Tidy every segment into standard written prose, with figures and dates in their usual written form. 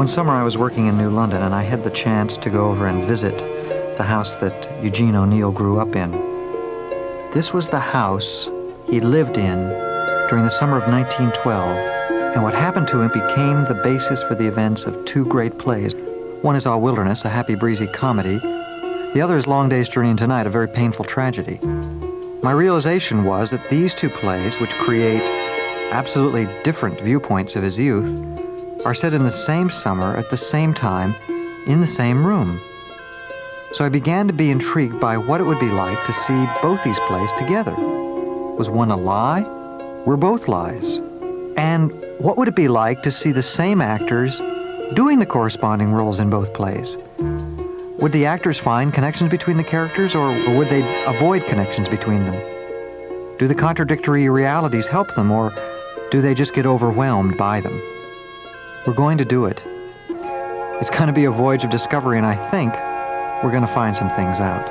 One summer I was working in New London, and I had the chance to go over and visit the house that Eugene O'Neill grew up in. This was the house he lived in during the summer of 1912, and what happened to him became the basis for the events of two great plays. One is All Wilderness, a happy, breezy comedy. The other is Long Day's Journey into Night, a very painful tragedy. My realization was that these two plays, which create absolutely different viewpoints of his youth, are set in the same summer, at the same time, in the same room. So I began to be intrigued by what it would be like to see both these plays together. Was one a lie? Were both lies? And what would it be like to see the same actors doing the corresponding roles in both plays? Would the actors find connections between the characters, or would they avoid connections between them? Do the contradictory realities help them, or do they just get overwhelmed by them? We're going to do it. It's going to be a voyage of discovery, and I think we're going to find some things out.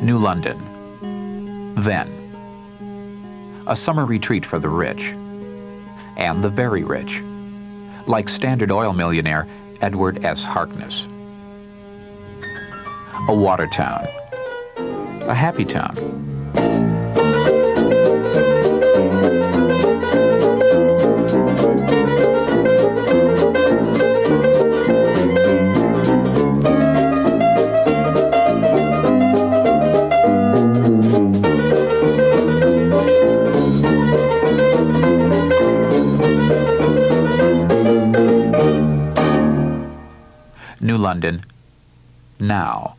New London. Then. A summer retreat for the rich. And the very rich. Like Standard Oil millionaire Edward S. Harkness. A water town. A happy town. New London, now.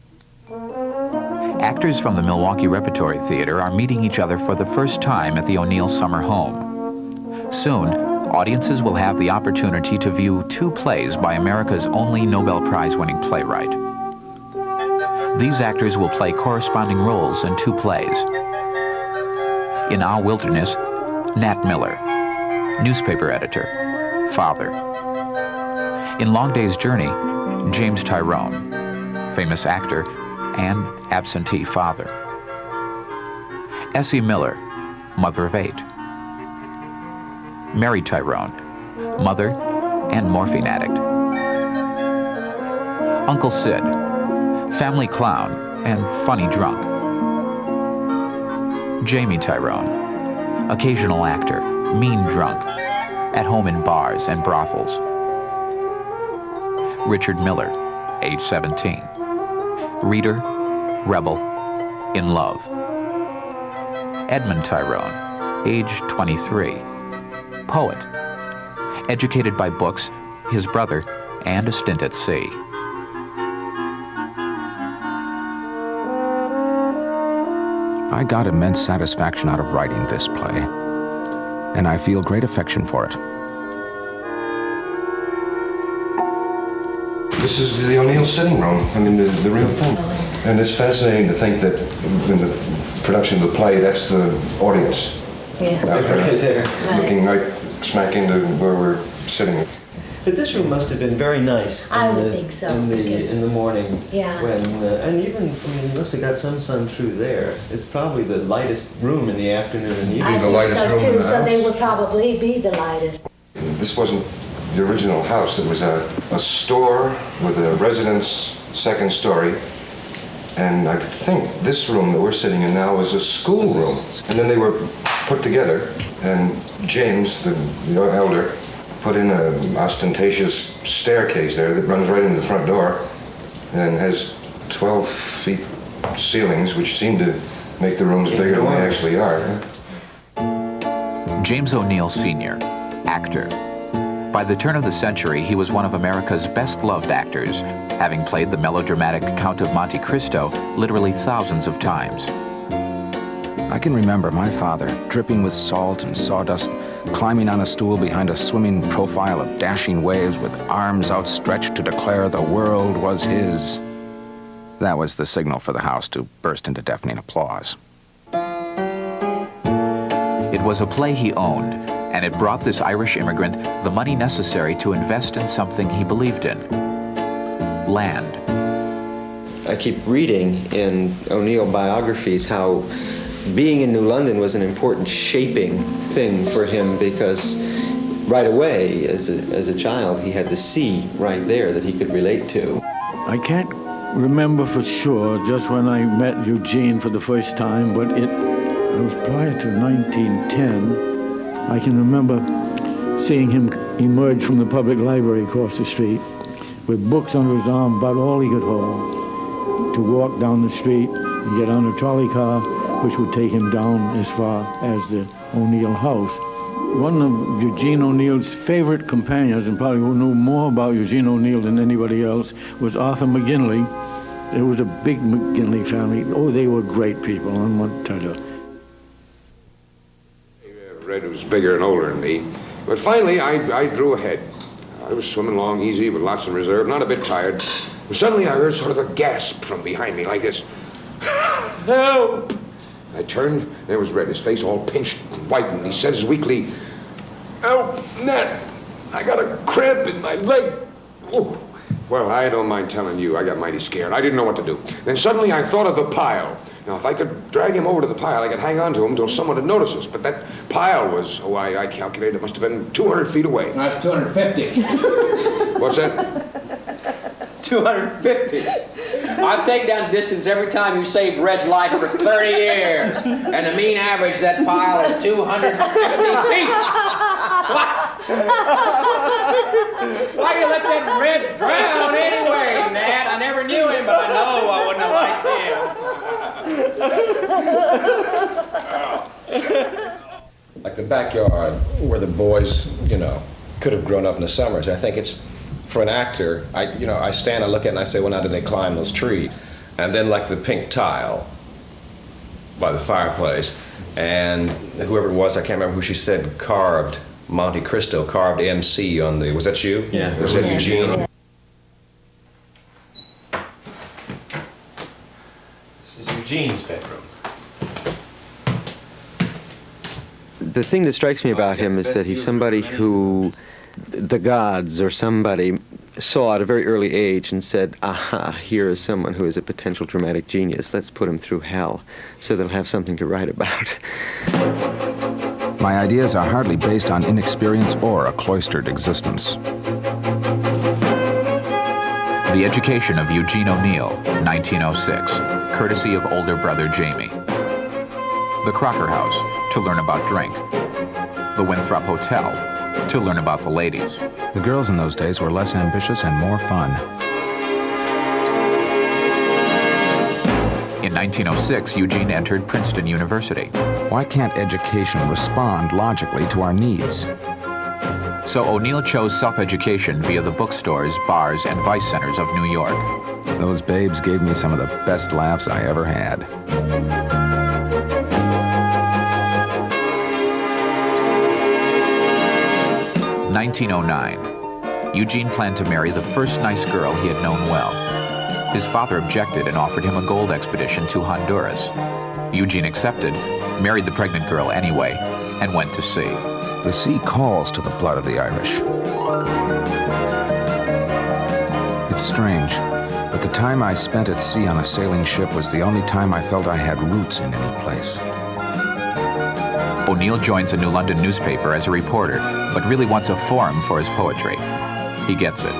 Actors from the Milwaukee Repertory Theater are meeting each other for the first time at the O'Neill summer home. Soon, audiences will have the opportunity to view two plays by America's only Nobel Prize-winning playwright. These actors will play corresponding roles in two plays. In Our Wilderness, Nat Miller, newspaper editor, father. In Long Day's Journey, James Tyrone, famous actor and absentee father. Essie Miller, mother of 8. Mary Tyrone, mother and morphine addict. Uncle Sid, family clown and funny drunk. Jamie Tyrone, occasional actor, mean drunk, at home in bars and brothels. Richard Miller, age 17. Reader, rebel, in love. Edmund Tyrone, age 23. Poet. Educated by books, his brother, and a stint at sea. I got immense satisfaction out of writing this play, and I feel great affection for it. This is the O'Neill sitting room, I mean, the real thing. And it's fascinating to think that in the production of the play, that's the audience. Yeah. Out there, looking right smack into where we're sitting. But this room must have been very nice. I would think so. In the morning. Yeah. When and even you must have got some sun through there. It's probably the lightest room in the afternoon and evening. I the think lightest so room in too. the So house. they would probably be the lightest. This wasn't the original house. It was a store with a residence second story. And I think this room that we're sitting in now is a school room. And then they were put together, and James, the elder, put in an ostentatious staircase there that runs right into the front door and has 12 feet ceilings, which seem to make the rooms bigger than they actually are. James O'Neill Sr., actor. By the turn of the century, he was one of America's best-loved actors, having played the melodramatic Count of Monte Cristo literally thousands of times. I can remember my father, dripping with salt and sawdust, climbing on a stool behind a swimming profile of dashing waves with arms outstretched to declare the world was his. That was the signal for the house to burst into deafening applause. It was a play he owned, and it brought this Irish immigrant the money necessary to invest in something he believed in: land. I keep reading in O'Neill biographies how being in New London was an important shaping thing for him, because right away, as a child, he had the sea right there that he could relate to. I can't remember for sure just when I met Eugene for the first time, but it was prior to 1910. I can remember seeing him emerge from the public library across the street with books under his arm, about all he could hold, to walk down the street and get on a trolley car, which would take him down as far as the O'Neill house. One of Eugene O'Neill's favorite companions, and probably who knew more about Eugene O'Neill than anybody else, was Arthur McGinley. It was a big McGinley family. Oh, they were great people, I want to tell you. Red was bigger and older than me, but finally I drew ahead. I was swimming along easy with lots of reserve, not a bit tired. But suddenly I heard sort of a gasp from behind me, like this. Help! I turned, there was Red, his face all pinched and whitened. He says weakly, "Help, Nat! I got a cramp in my leg." Ooh. Well, I don't mind telling you, I got mighty scared. I didn't know what to do. Then suddenly I thought of the pile. Now, if I could drag him over to the pile, I could hang on to him until someone would notice us. But that pile was, I calculated it must have been 200 feet away. That's 250. What's that? 250. I've taken down distance every time you saved Red's life for 30 years. And the mean average of that pile is 250 feet. Why do you let that Red drown anyway, Nat? I never knew him, but I know I wouldn't have liked him. Like the backyard where the boys, could have grown up in the summers. I think it's, for an actor, I stand and look at it and I say, well, now did they climb those trees? And then like the pink tile by the fireplace, and whoever it was, I can't remember who she said, carved Monte Cristo, carved MC on the, was that you? Yeah. Was that Eugene? This is Eugene's bedroom. The thing that strikes me about him is that he's somebody who the gods or somebody saw at a very early age and said, aha, here is someone who is a potential dramatic genius. Let's put him through hell so they'll have something to write about. My ideas are hardly based on inexperience or a cloistered existence. The Education of Eugene O'Neill, 1906, courtesy of older brother Jamie. The Crocker House, to learn about drink. The Winthrop Hotel, to learn about the ladies. The girls in those days were less ambitious and more fun. In 1906, Eugene entered Princeton University. Why can't education respond logically to our needs? So O'Neill chose self-education via the bookstores, bars, and vice centers of New York. Those babes gave me some of the best laughs I ever had. 1909. Eugene planned to marry the first nice girl he had known well. His father objected and offered him a gold expedition to Honduras. Eugene accepted, married the pregnant girl anyway, and went to sea. The sea calls to the blood of the Irish. It's strange, but the time I spent at sea on a sailing ship was the only time I felt I had roots in any place. O'Neill joins a New London newspaper as a reporter, but really wants a forum for his poetry. He gets it.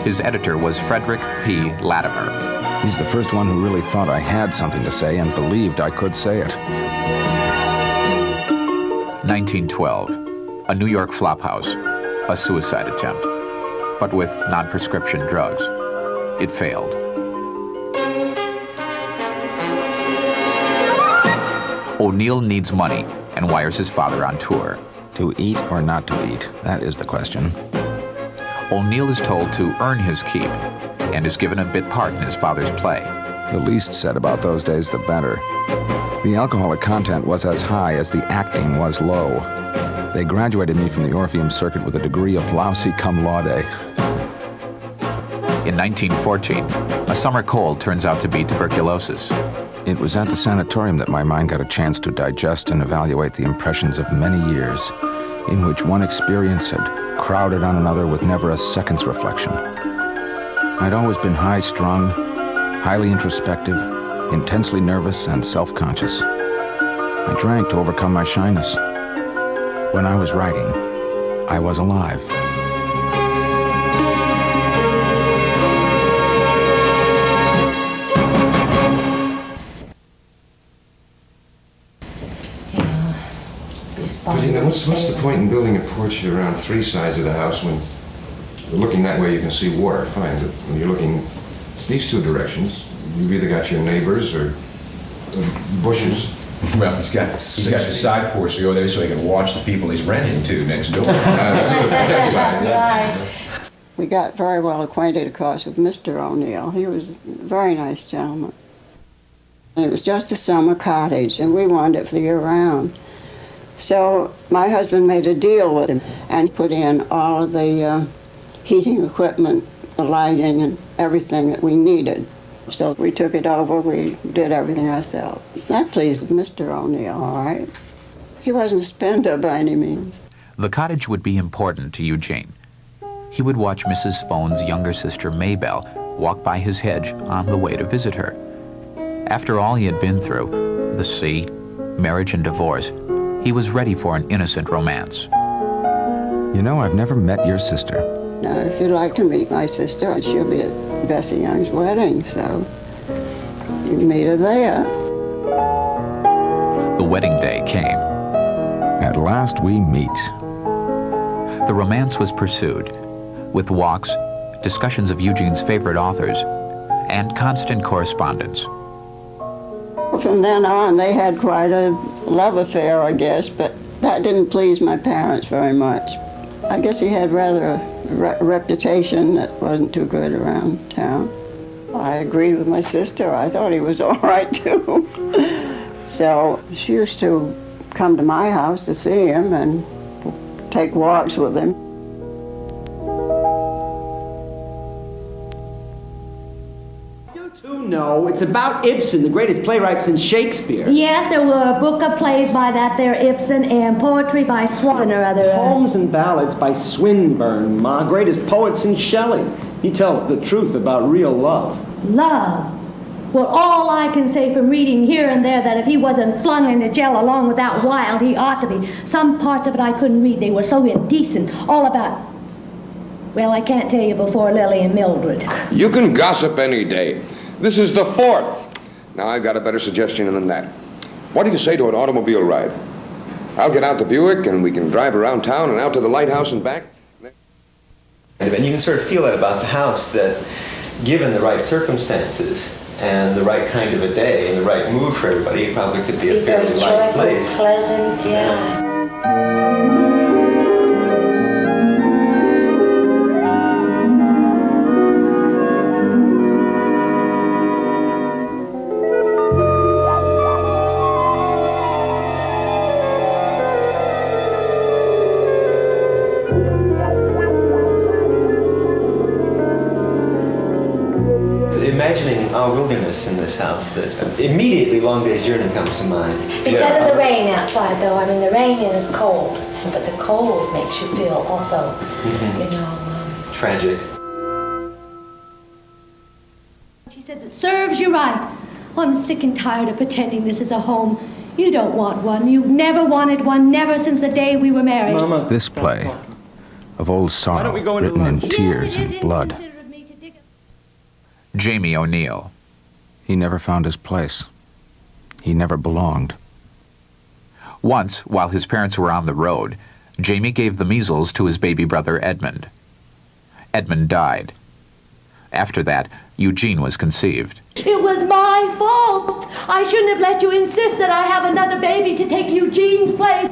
His editor was Frederick P. Latimer. He's the first one who really thought I had something to say and believed I could say it. 1912. A New York flophouse. A suicide attempt, but with non-prescription drugs. It failed. O'Neill needs money and wires his father on tour. To eat or not to eat, that is the question. O'Neill is told to earn his keep and is given a bit part in his father's play. The least said about those days, the better. The alcoholic content was as high as the acting was low. They graduated me from the Orpheum circuit with a degree of lousy cum laude. In 1914, a summer cold turns out to be tuberculosis. It was at the sanatorium that my mind got a chance to digest and evaluate the impressions of many years. in which one experience had crowded on another with never a second's reflection. I'd always been high-strung, highly introspective, intensely nervous, and self-conscious. I drank to overcome my shyness. When I was writing, I was alive. But you know, what's the point in building a porch around three sides of the house when looking that way you can see water, fine, but when you're looking these two directions, you've either got your neighbors or bushes. Well, he's got the side porch to go there so he can watch the people he's renting to next door. That's right. Right. We got very well acquainted, of course, with Mr. O'Neill. He was a very nice gentleman. It was just a summer cottage, and we wanted it for the year round. So my husband made a deal with him and put in all of the heating equipment, the lighting, and everything that we needed. So we took it over, we did everything ourselves. That pleased Mr. O'Neill, all right. He wasn't a spender by any means. The cottage would be important to Eugene. He would watch Mrs. Phone's younger sister, Maybelle, walk by his hedge on the way to visit her. After all he had been through, the sea, marriage and divorce, he was ready for an innocent romance. You know, I've never met your sister. Now, if you'd like to meet my sister, she'll be at Bessie Young's wedding, so you can meet her there. The wedding day came. At last we meet. The romance was pursued, with walks, discussions of Eugene's favorite authors, and constant correspondence. From then on, they had quite a love affair, I guess, but that didn't please my parents very much. I guess he had rather a reputation that wasn't too good around town. I agreed with my sister. I thought he was all right, too. So she used to come to my house to see him and take walks with him. No, it's about Ibsen, the greatest playwright since Shakespeare. Yes, there were a book of plays by that there Ibsen and poetry by Swan or other. Poems and ballads by Swinburne, my greatest poet since Shelley. He tells the truth about real love. Love. Well, all I can say from reading here and there that if he wasn't flung into jail along with that Wilde, he ought to be. Some parts of it I couldn't read. They were so indecent. All about... Well, I can't tell you before Lily and Mildred. You can gossip any day. This is the 4th. Now, I've got a better suggestion than that. What do you say to an automobile ride? I'll get out the Buick and we can drive around town and out to the lighthouse and back. And you can sort of feel that about the house, that given the right circumstances and the right kind of a day and the right mood for everybody, it probably could be a fairly light place. Pleasant, yeah. Imagining our wilderness in this house, that immediately Long Day's Journey comes to mind. Because of the rain outside, though. I mean, the rain is cold, but the cold makes you feel also, you know... tragic. She says it serves you right. I'm sick and tired of pretending this is a home. You don't want one. You've never wanted one, never since the day we were married. Mama. This play of old sorrow written in tears and blood. Jamie O'Neill. He never found his place. He never belonged. Once, while his parents were on the road, Jamie gave the measles to his baby brother Edmund. Edmund died. After that, Eugene was conceived. It was my fault. I shouldn't have let you insist that I have another baby to take Eugene's place.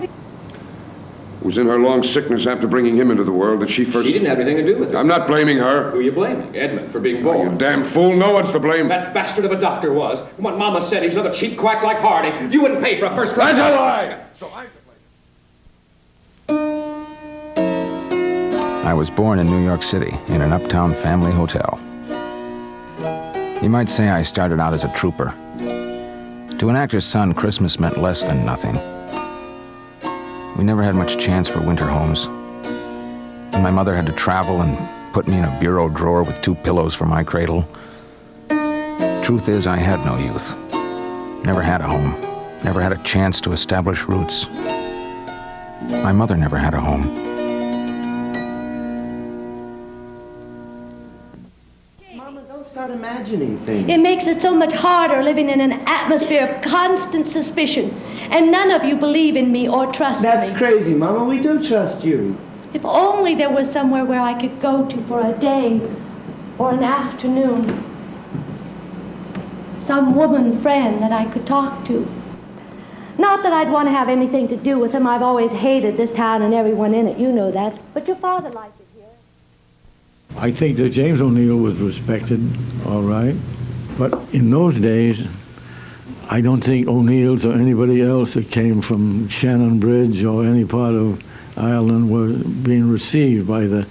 It was in her long sickness after bringing him into the world that she first... She didn't have anything to do with it. I'm not blaming her. Who are you blaming? Edmund, for being born. You damn fool. No one's to blame. That bastard of a doctor was. What Mama said, he's another cheap quack like Hardy. You wouldn't pay for a first-class... That's a lie! So I'm to blame. I was born in New York City, in an uptown family hotel. You might say I started out as a trooper. To an actor's son, Christmas meant less than nothing. We never had much chance for winter homes. And my mother had to travel and put me in a bureau drawer with 2 pillows for my cradle. Truth is, I had no youth. Never had a home. Never had a chance to establish roots. My mother never had a home. Mama, don't start imagining things. It makes it so much harder living in an atmosphere of constant suspicion. And none of you believe in me or trust me. That's crazy, Mama. We do trust you. If only there was somewhere where I could go to for a day or an afternoon. Some woman friend that I could talk to. Not that I'd want to have anything to do with him. I've always hated this town and everyone in it. You know that. But your father liked it here. I think that James O'Neill was respected, all right. But in those days, I don't think O'Neills or anybody else that came from Shannon Bridge or any part of Ireland were being received by the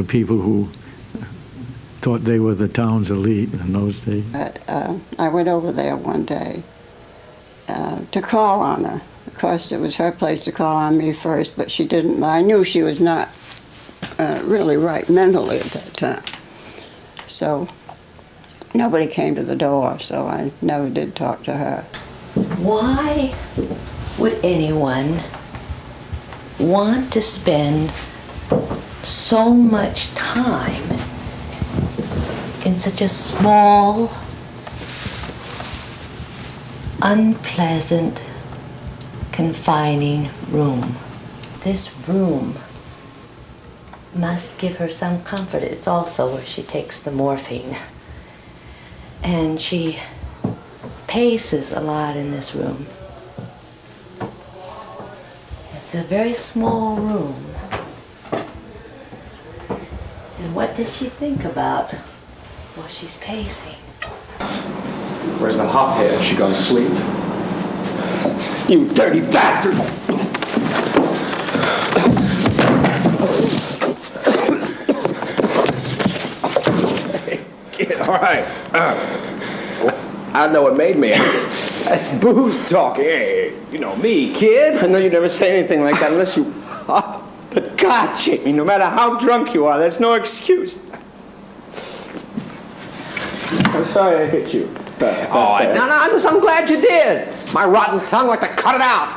people who thought they were the town's elite in those days. But I went over there one day to call on her. Of course, it was her place to call on me first, but she didn't. I knew she was not really right mentally at that time. So nobody came to the door, so I never did talk to her. Why would anyone want to spend so much time in such a small, unpleasant, confining room? This room must give her some comfort. It's also where she takes the morphine. And she paces a lot in this room. It's a very small room. And what does she think about while she's pacing? Where's the hophead? She gonna sleep? You dirty bastard! Kid, all right. I know what made me angry. That's booze talking. Hey, you know me, kid. I know you never say anything like that unless you... But God, Jamie, no matter how drunk you are, that's no excuse. I'm sorry I hit you. No, I'm glad you did. My rotten tongue like to cut it out.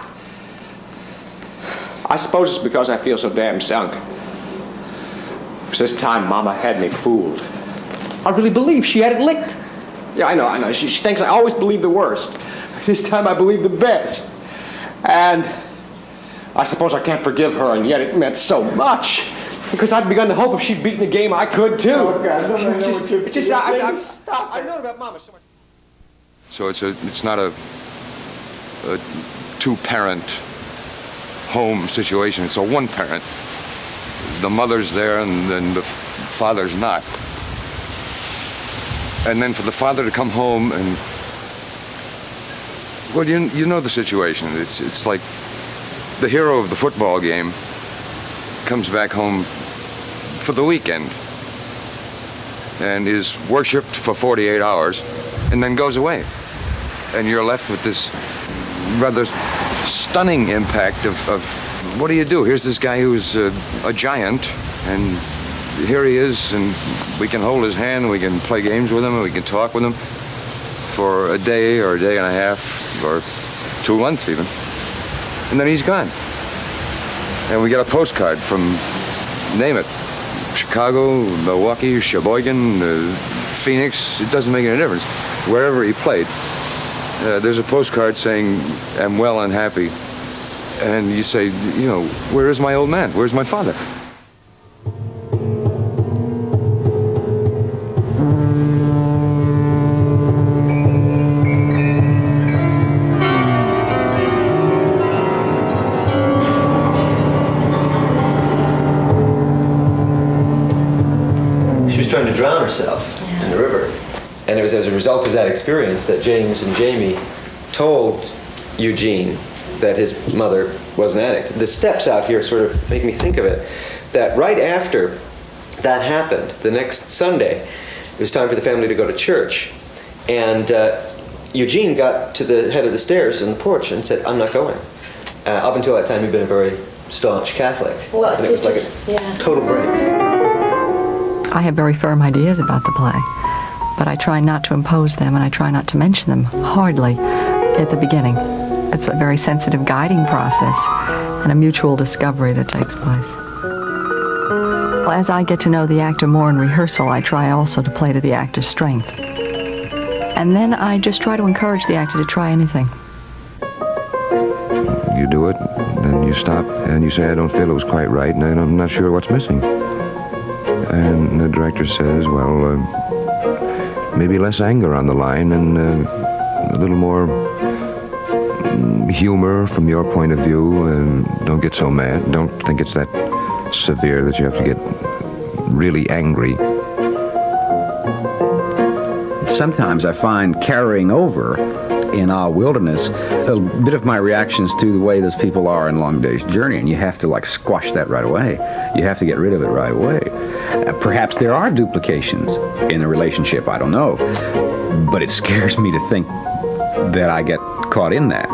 I suppose it's because I feel so damn sunk. Because this time Mama had me fooled. I really believe she had it licked. Yeah, I know. She thinks I always believe the worst. This time I believe the best. And I suppose I can't forgive her, and yet it meant so much. Because I'd begun to hope if she'd beaten the game, I could too. Oh, God, don't I know what you're feeling? Stop. I know about Mama so much. So it's not a two-parent home situation. It's a one-parent. The mother's there, and then the father's not. And then for the father to come home and, well, you know the situation. It's like the hero of the football game comes back home for the weekend and is worshipped for 48 hours and then goes away. And you're left with this rather stunning impact of what do you do? Here's this guy who's a giant, and here he is, and we can hold his hand, and we can play games with him, and we can talk with him for a day or a day and a half or 2 months even. And then he's gone. And we get a postcard from, name it, Chicago, Milwaukee, Sheboygan, Phoenix, it doesn't make any difference. Wherever he played, there's a postcard saying, "I'm well and happy." And you say, you know, where is my old man? Where's my father? She was trying to drown herself in the river. And it was as a result of that experience that James and Jamie told Eugene that his mother was an addict. The steps out here sort of make me think of it, that right after that happened, the next Sunday, it was time for the family to go to church. And Eugene got to the head of the stairs on the porch and said, "I'm not going." Up until that time, he'd been a very staunch Catholic. Well, and it was like a total break. I have very firm ideas about the play, but I try not to impose them, and I try not to mention them hardly at the beginning. It's a very sensitive guiding process and a mutual discovery that takes place. Well, as I get to know the actor more in rehearsal, I try also to play to the actor's strength. And then I just try to encourage the actor to try anything. You do it, then you stop, and you say, I don't feel it was quite right, and I'm not sure what's missing. And the director says, well, maybe less anger on the line and a little more humor from your point of view, and don't get so mad. Don't think it's that severe that you have to get really angry. Sometimes I find carrying over in Our Wilderness a bit of my reactions to the way those people are in Long Day's Journey, and you have to like squash that right away. You have to get rid of it right away. Perhaps there are duplications in a relationship, I don't know, but it scares me to think that I get caught in that.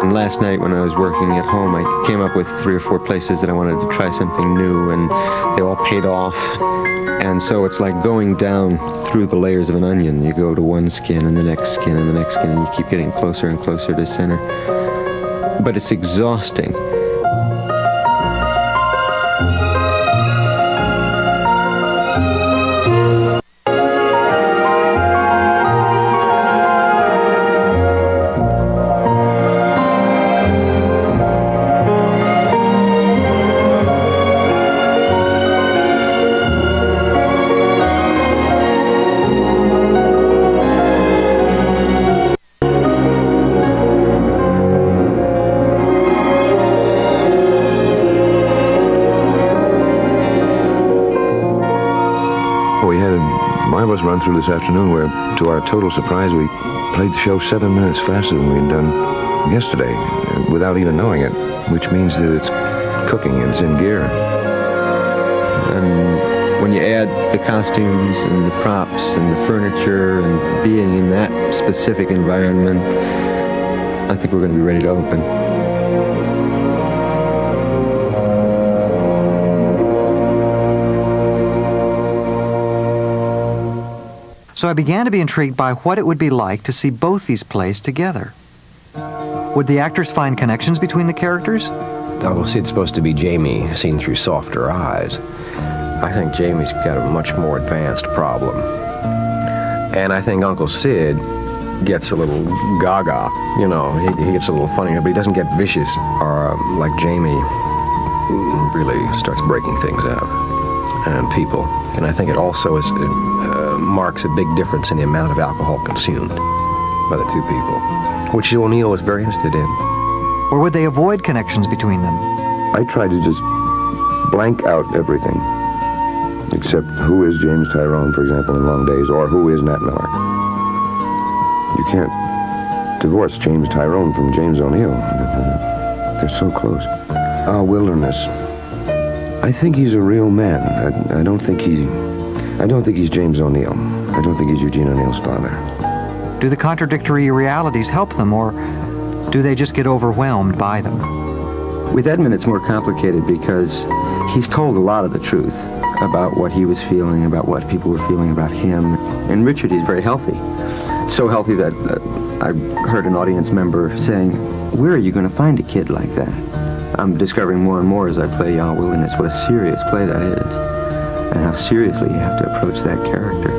And last night when I was working at home, I came up with 3 or 4 places that I wanted to try something new, and they all paid off. And so it's like going down through the layers of an onion. You go to one skin and the next skin and the next skin, and you keep getting closer and closer to center. But it's exhausting. Run through this afternoon where, to our total surprise, we played the show 7 minutes faster than we'd done yesterday, without even knowing it, which means that it's cooking and it's in gear. And when you add the costumes and the props and the furniture and being in that specific environment, I think we're going to be ready to open. So I began to be intrigued by what it would be like to see both these plays together. Would the actors find connections between the characters? Uncle Sid's supposed to be Jamie, seen through softer eyes. I think Jamie's got a much more advanced problem. And I think Uncle Sid gets a little gaga, you know, he gets a little funny, but he doesn't get vicious, or like Jamie really starts breaking things out and people. And I think it also is marks a big difference in the amount of alcohol consumed by the two people, which O'Neill was very interested in. Or would they avoid connections between them? I tried to just blank out everything, except who is James Tyrone, for example, in Long Days, or who is Nat Miller. You can't divorce James Tyrone from James O'Neill. They're so close. Our Wilderness. I think he's a real man. I don't think he's James O'Neill. I don't think he's Eugene O'Neill's father. Do the contradictory realities help them, or do they just get overwhelmed by them? With Edmund, it's more complicated because he's told a lot of the truth about what he was feeling, about what people were feeling about him. In Richard, he's very healthy. So healthy that I heard an audience member saying, where are you going to find a kid like that? I'm discovering more and more as I play Our Wilderness what a serious play that is, and how seriously you have to approach that character.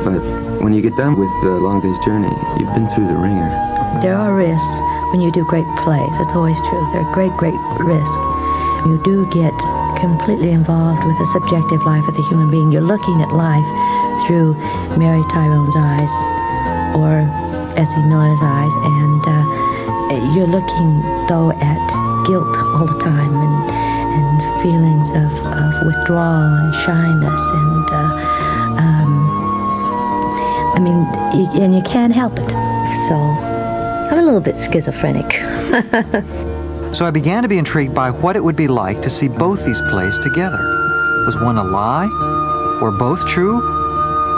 But when you get done with the Long Day's Journey, you've been through the ringer. There are risks when you do great plays. That's always true. There are great, great risks. You do get completely involved with the subjective life of the human being. You're looking at life through Mary Tyrone's eyes or Essie Miller's eyes, and you're looking, though, at guilt all the time and feelings of withdrawal and shyness and and you can't help it. So I'm a little bit schizophrenic. So I began to be intrigued by what it would be like to see both these plays together. Was one a lie? Were both true?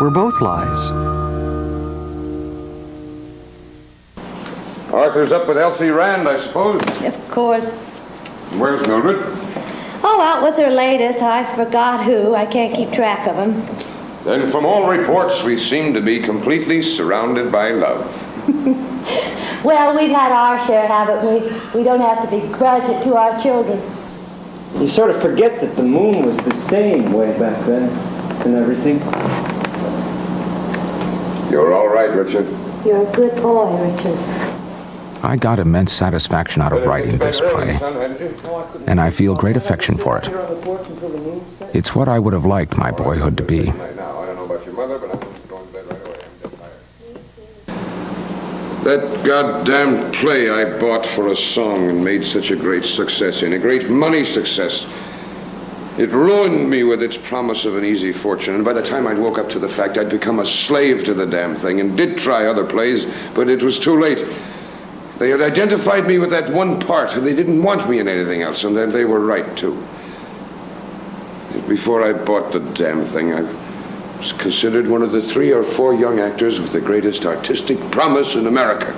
Were both lies? Arthur's up with Elsie Rand, I suppose. Of course. Where's Mildred? Oh, out with her latest. I forgot who. I can't keep track of them. Then from all reports, we seem to be completely surrounded by love. Well, we've had our share, haven't we? We don't have to begrudge it to our children. You sort of forget that the moon was the same way back then and everything. You're all right, Richard. You're a good boy, Richard. I got immense satisfaction out of writing this play, and I feel great affection for it. It's what I would have liked my boyhood to be. That goddamn play I bought for a song and made such a great success in, a great money success. It ruined me with its promise of an easy fortune, and by the time I'd woke up to the fact, I'd become a slave to the damn thing and did try other plays, but it was too late. They had identified me with that one part, and they didn't want me in anything else, and then they were right, too. Before I bought the damn thing, I was considered one of the 3 or 4 young actors with the greatest artistic promise in America.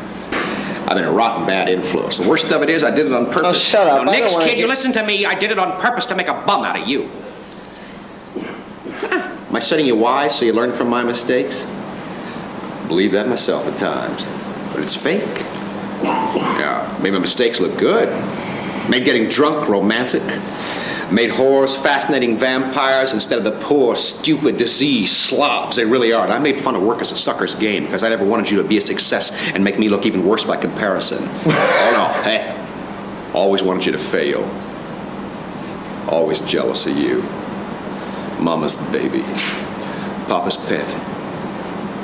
I've been a rotten bad influence. The worst of it is I did it on purpose. Oh, shut up. Now, Nix, kid, you listen to me. I did it on purpose to make a bum out of you. Am I setting you wise so you learn from my mistakes? I believe that myself at times. But it's fake. Yeah, made my mistakes look good. Made getting drunk romantic. Made whores fascinating vampires instead of the poor, stupid, diseased slobs they really are. And I made fun of work as a sucker's game because I never wanted you to be a success and make me look even worse by comparison. Oh no, hey. Always wanted you to fail. Always jealous of you. Mama's baby. Papa's pet.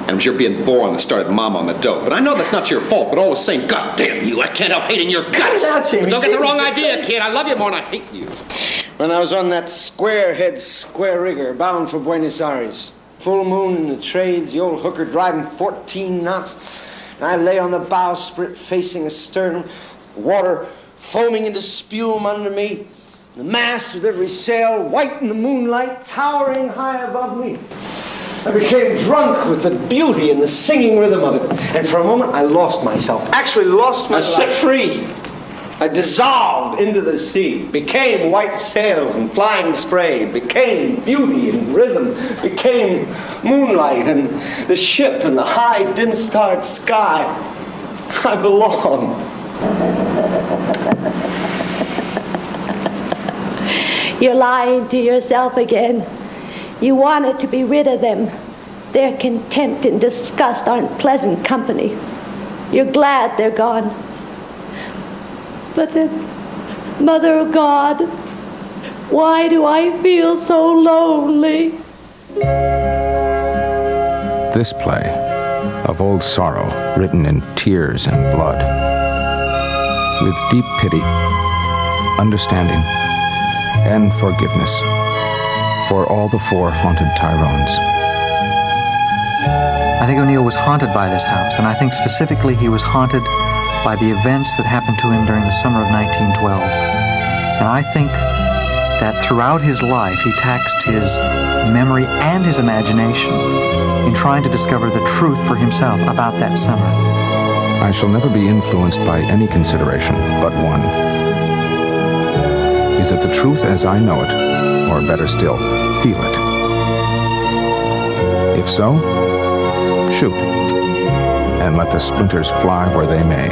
And it was your being born that started Mama on the dope. But I know that's not your fault, but all the same, goddamn you, I can't help hating your guts. But don't get the wrong idea, kid. I love you more than I hate you. When I was on that square-head square rigger bound for Buenos Aires, full moon in the trades, the old hooker driving 14 knots, and I lay on the bowsprit facing astern, water foaming into spume under me, the mast with every sail white in the moonlight, towering high above me. I became drunk with the beauty and the singing rhythm of it, and for a moment I lost myself, actually lost myself. I set free. I dissolved into the sea, became white sails and flying spray, became beauty and rhythm, became moonlight and the ship and the high dim-starred sky. I belonged. You're lying to yourself again. You wanted to be rid of them. Their contempt and disgust aren't pleasant company. You're glad they're gone. But then, Mother of God, why do I feel so lonely? This play, of old sorrow, written in tears and blood, with deep pity, understanding, and forgiveness for all the 4 haunted Tyrones. I think O'Neill was haunted by this house, and I think specifically he was haunted by the events that happened to him during the summer of 1912. And I think that throughout his life he taxed his memory and his imagination in trying to discover the truth for himself about that summer. I shall never be influenced by any consideration but one. Is it the truth as I know it, or better still, feel it? If so, shoot, and let the splinters fly where they may.